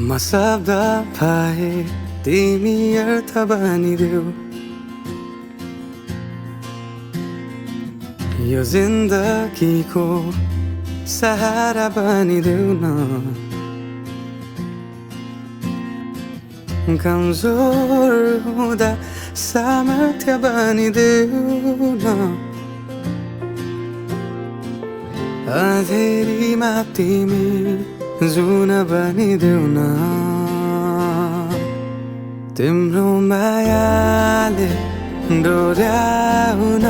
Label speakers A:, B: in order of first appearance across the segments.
A: म शब्द पाए तिमी अर्थ बनिदेऊ यो जिन्दगीको सहारा बनिदेऊ न कमजोर हुँदा सामर्थ्य बनिदेऊ न अँधेरीमा तिमी जुन बनिदेऊ न तिम्रो मायाले डोर्याउन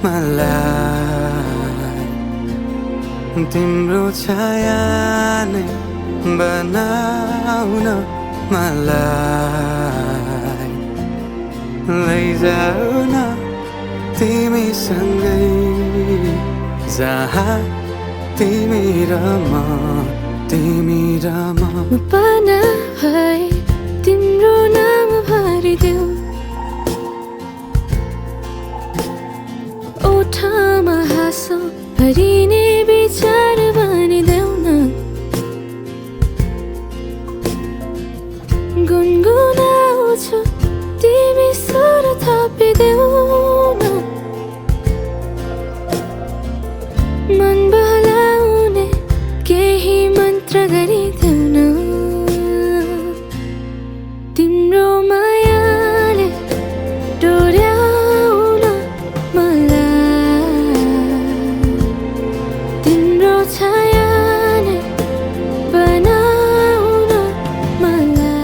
A: मलाई तिम्रो छाया नै बनाउन मलाई लैजाऊ न तिमीसँगै जहाँ तिमी र म
B: पाना भए तिम्रो नाम भरिदेऊ ओठमा हाँसो भरिने विचार बनिदेऊ न गुनगुनाउँछु तिमी स्वर थपिदेऊ न मन बहलाउने केही मन्त्र गरिदेऊ न तिम्रो मायाले डोर्याउन मलाई तिम्रो छाया नै बनाउन मलाई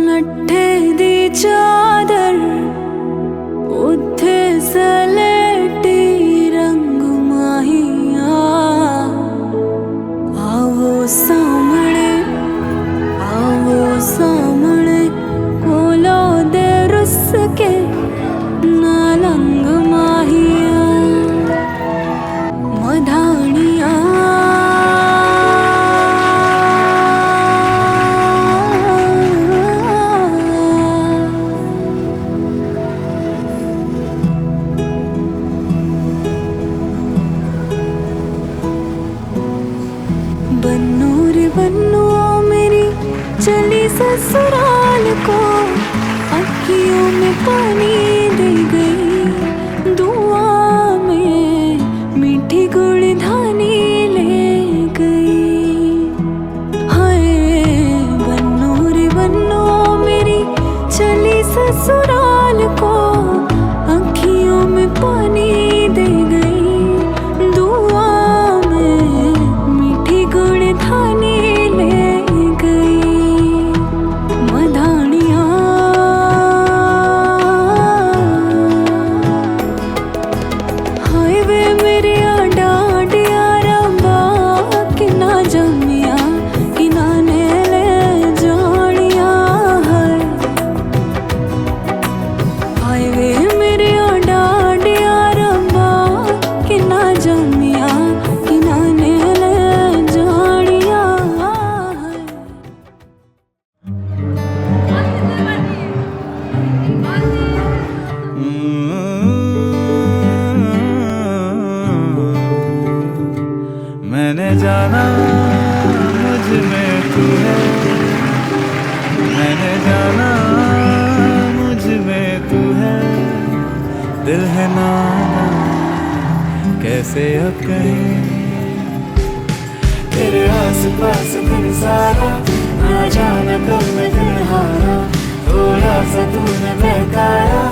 C: लट्ठे दी चादर उत्थे सलेटी रंग माहिया आवो सामने कोलो दे रुस के नालंग माहिया मधानिया बन्नू मेरी चली ससुराल को अखियों में पानी दे गई दुआ में मीठी गुड़धानी ले गई हाय बन्नू मेरी चली ससुराल को
D: जाना मुझ में तू है, मैंने जाना मुझ में तू है। दिल है नाना कैसे अब कहें, तेरे आस पास दिन सारा, ना जाना कब मैं दिल हारा। थोड़ा सा तूने बहकाया,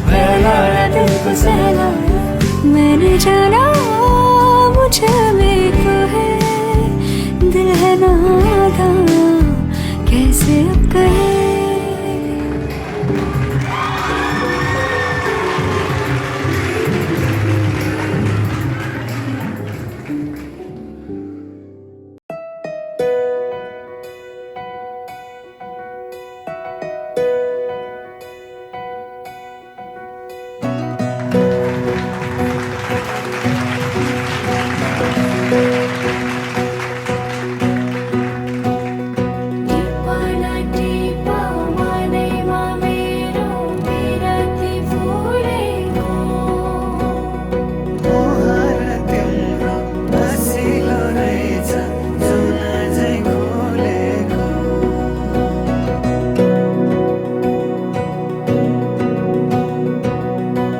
D: बहलाया दिल को सहलाया।
C: मैंने जाना मुझ में तो है, दिल है नादान कैसे अब कहे।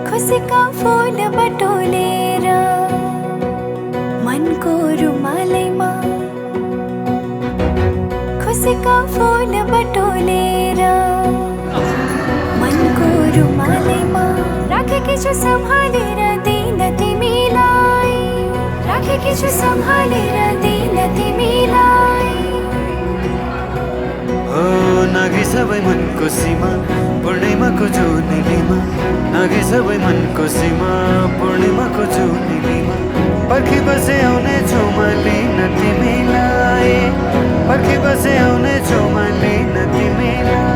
C: खुशीका फूल बटोलेर मनको रुमालैमा, खुशीका फूल बटोलेर मनको रुमालैमा। राखेकी छु सम्हालेर दिन तिमीलाई, राखेकी छु सम्हालेर दिन तिमीलाई।
A: नागे सबै मनको सीमा पूर्णिमाको जुनेलीमा, नागे सबै मनको सीमा पूर्णिमाको जुनेलीमा। पर्खी बसे आउने छु म लिन तिमीलाई, पर्खी बसे आउने छु म लिन तिमीलाई।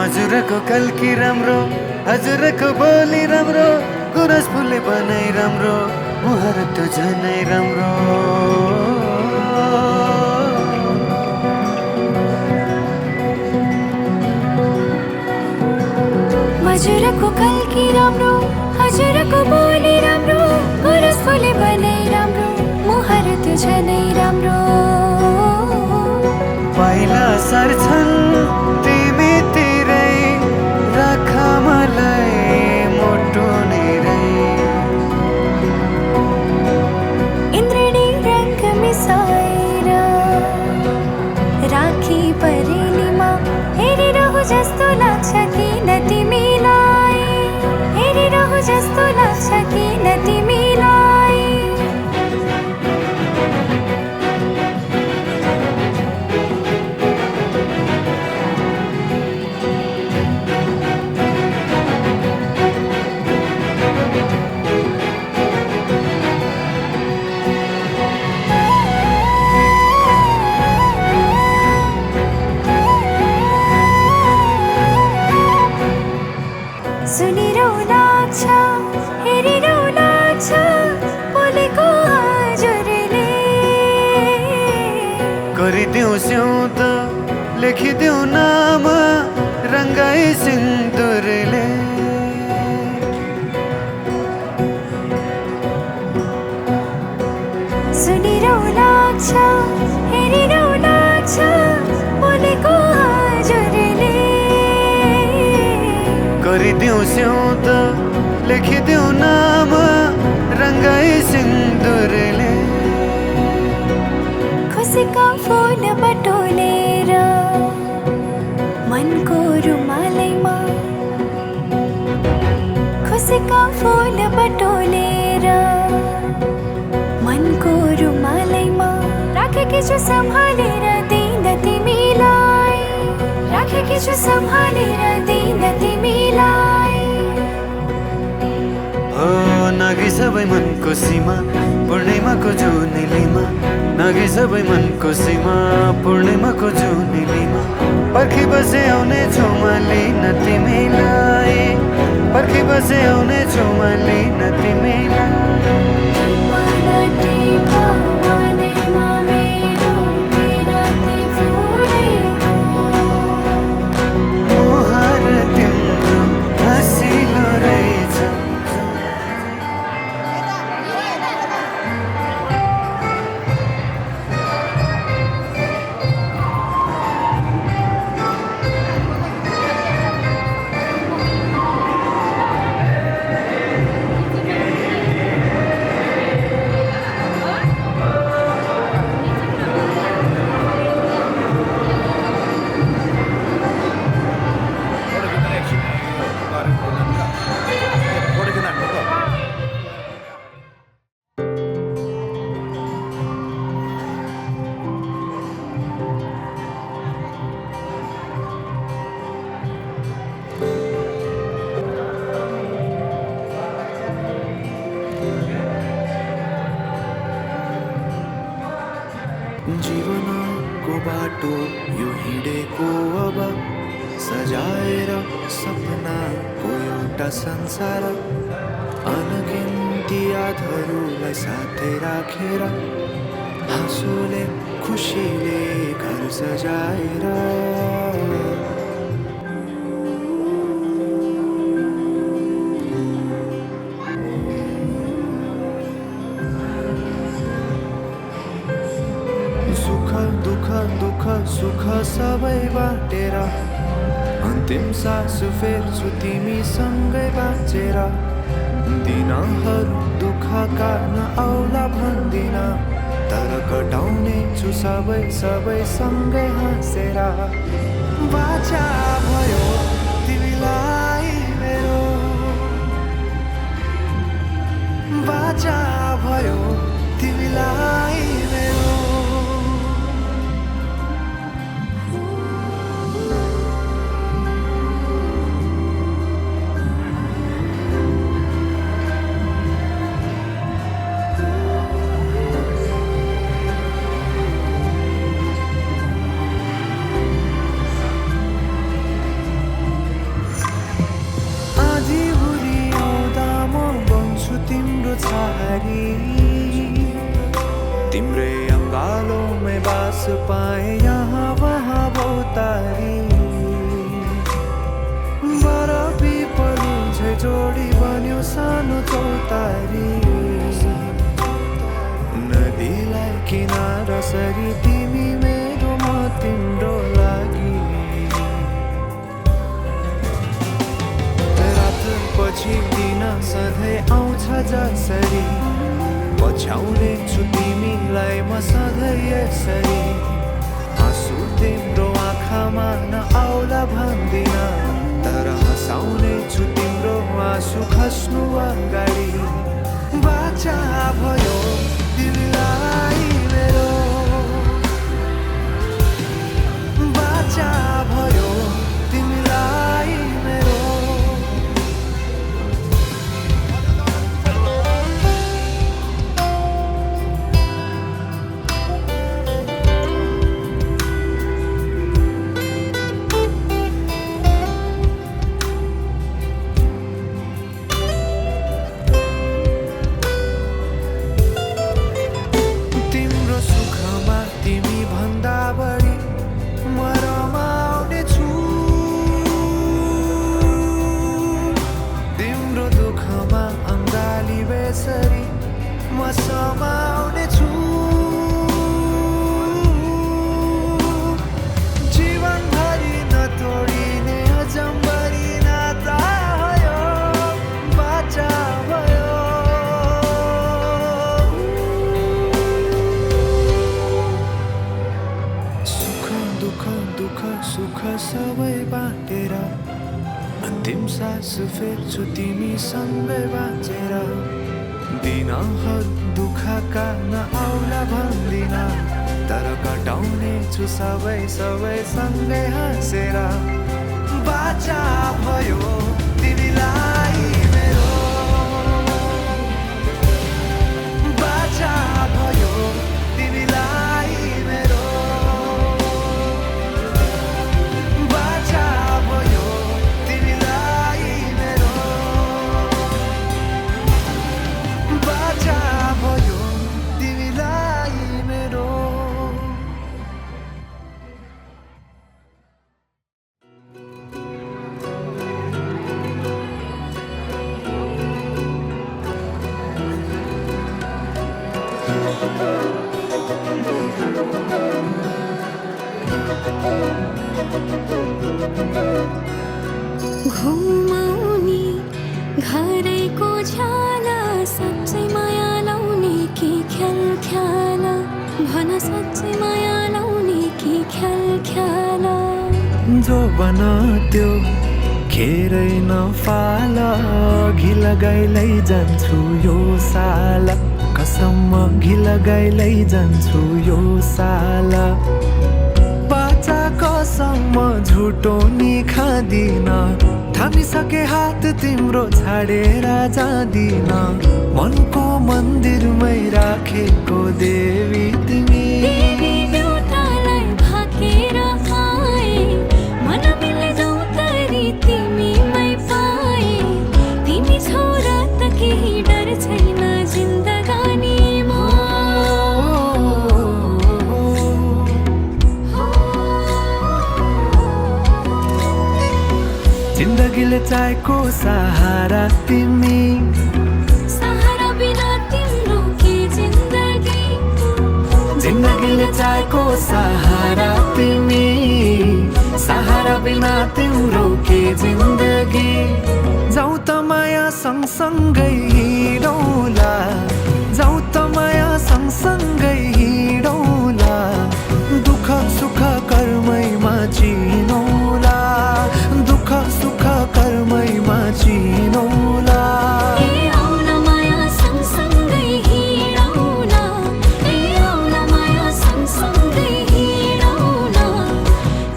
A: हजुरको कल्की राम्रो, हजुरको बोली राम्रो, गुरस फुले बनाइ राम्रो, मुहार त झनै राम्रो।
C: हजुरको कल्की राम्रो, हजुरको बोली राम्रो, गुरस फुले बनाइ राम्रो, मुहार त झनै राम्रो।
A: पाइला सर्छन् तिमी राखा मलाई मोटो नेरै।
C: इन्द्रणी रंग मिसाएर राखी परेलीमा, हेरिरहु जस्तो लाग्छ किन तिमीलाई, हेरिरहु जस्तो लाग्छ किन तिमीलाई। सुनिरौ लाग्छ, हेरिरौ लाग्छ, बोलेको हजुरले।
A: गरिदेऊ स्याउत लेखिदेऊ नाम रङ्गाई सिन्दुरले।
C: सुनिरौ लाग्छ, हेरिरौ लाग्छ, बोलेको हजुरले।
A: गरिदेऊ स्याउत लेखिदेऊ नाम रङ्गाई सिन्दुरले।
C: खुशीका फूल बटोलेर मनको रुमालैमा, खुशीका फूल बटोलेर मनको रुमालैमा। राखेकी छु सम्हालेर दिन तिमीलाई, राखेकी छु सम्हालेर दिन तिमीलाई।
A: नागी सबै मनको सीमा पूर्णिमाको जुनेलीमा, नागे सबै मनको सीमा पूर्णिमाको जुनेलीमा पर्खी बसे आउने छु म लिन तिमीलाई पर्खी बसे आउने छु म लिन तिमीलाई मुहार तिम्रो हँसिलो रहेछ
D: जीवनको बाटो यो हिँडेको अब सजाएर सपनाको एउटा संसार अनगिन्ती यादहरूलाई साथै राखेर हाँसोले खुसीले घर सजाएर दुःख सुख सबै बाटेर अन्तिम सास फेर्छु तिमीसँगै बाँचेर दिनहरू दुःखका नआउला भन्दिन तर कटाउने छु सबै सँगै हाँसेर बाचा भयो तिमीलाई मेरो बाचा भयो तिमीलाई मेरो तिम्रै अंगालों में बास पाए यहाँ वहाँ बहुतारी बरफी पलु झै जोडी बन्यो सानो चौतारी नदीलाई किनारा सरी तिमी मेरो म तिम्रो लागि रात पछि दिन सधैँ आउँछ जसरी पछ्याउने छु तिमीलाई म सधैँ यसरी आँसु तिम्रो आँखामा नआउला भन्दिन तर हँसाउने छु तिम्रो आँसु खस्नु अगाडि बाचा भयो तिमीलाई मेरो बाचा भयो तिमीलाई मेरो म समाउने छु जीवनभरि नतोडिने अजम्बरी नाता भयो बाचा भयो सुख सुख सबै बाटेर अन्तिम सास फेर्छु तिमीसँगै बाँचेर दिनहरू दुःखका नआउला भन्दिन तर कटाउने छु सबै सँगै हाँसेर बाचा भयो तिमीलाई मेरो बाचा भयो तिमीलाई
B: घुमाउने घरैको झ्याला साँच्चै माया लाउने कि ख्याल ख्याल भन साँच्चै माया लाउने कि ख्याल ख्याल
D: जो बना त्यो खेरै नफाल घिल गाइलै जान्छु यो साल कसम घिल गाइलै जान्छु यो साल बाचा कसम झुटो नि खादिन थामिसके हात तिम्रो छाडेर जादिन मनको मन्दिरमै राखेको देवी तिमी
B: देउतालाई भाकेर आए मन मिल्ने जाउँ तरी तिमीमै पाए तिमी छोरा त केही डर छैन जिन्दगानीमा
D: जिन्दगीले चाहेको सहारा तिमी
B: सहारा बिना तिम्रो के जिन्दगी
D: जिन्दगीले चाहेको सहारा तिमी सहारा बिना तिम्रो के जिन्दगी जाउँ त माया सँगसँगै हिँडौँला जाउँ त माया सँगसँगै हिँडौँला दुःख सुख कर्मैमा चिनौला दुःख सुख कर्मैमा चिनौला
B: ए आउन माया सँगसँगै हिँडौँला ए आउन माया सँगसँगै हिँडौँला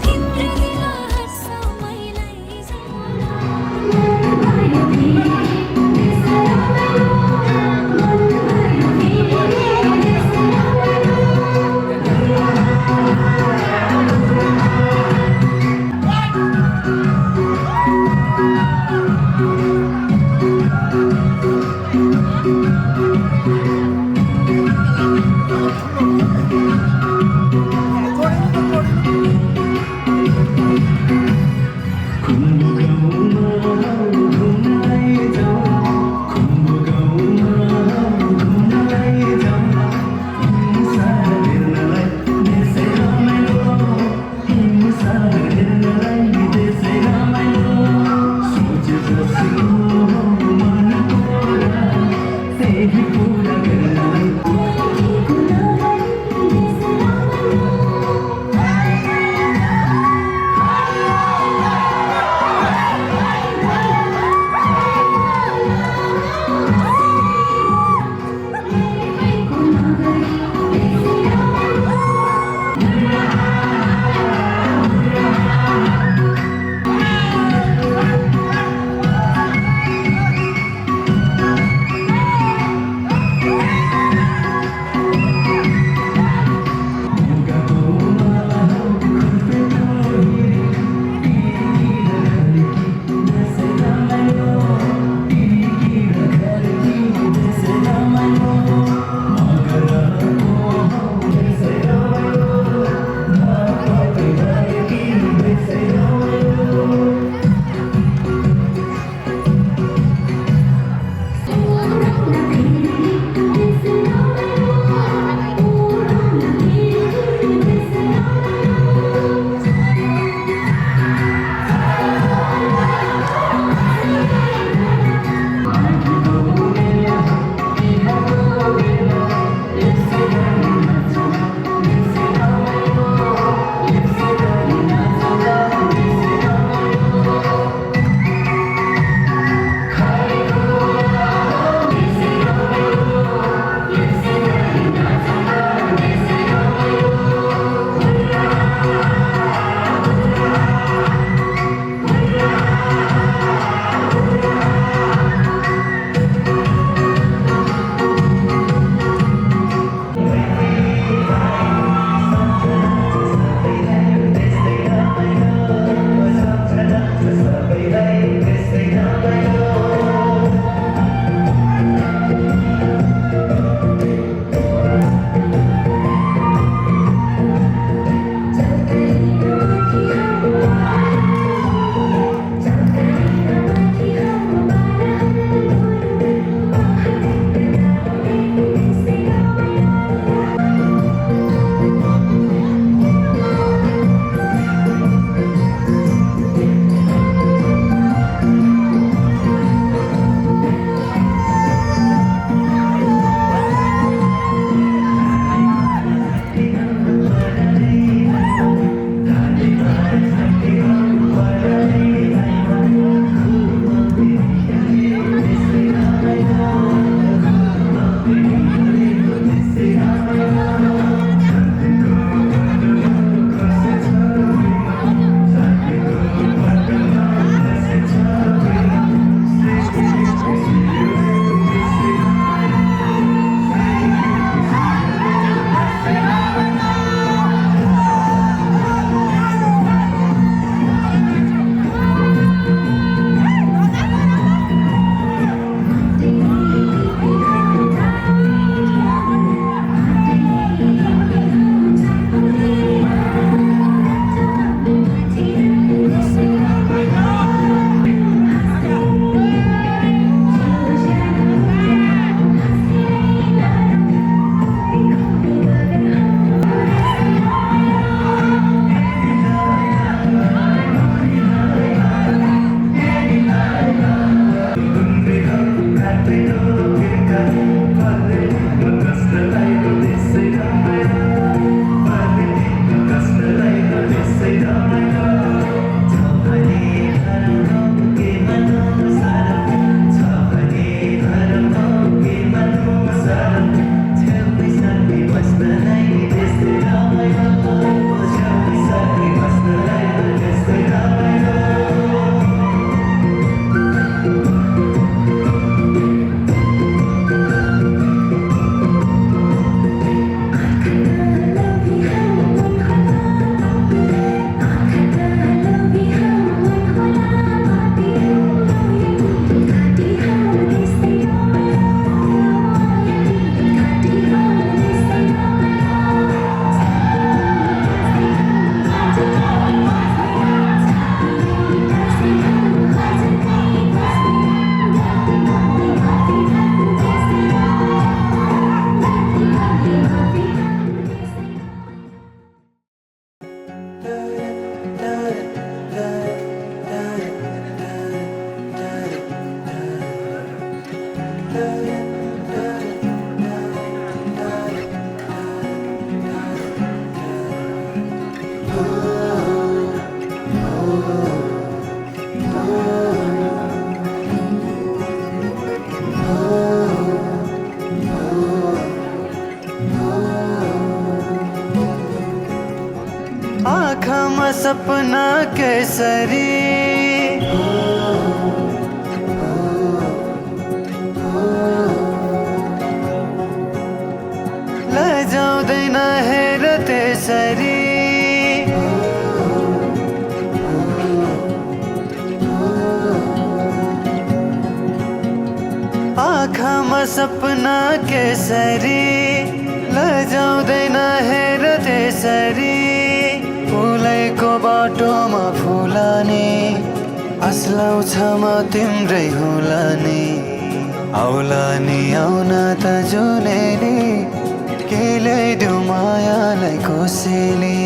B: तिम्रो दिल हर समयलाई जाउँला
A: आँखामा सपना केसरी लजाउँदैन हेर त्यसरी आँखामा सपना केसरी लजाउँदैन हेर त्यसरी फुलैको बाटोमा फुलाने अस्लाउँछ म तिम्रै होला नि आउला नि आउन त जुनेली के ल्याइदेऊ मायालाई कोसेली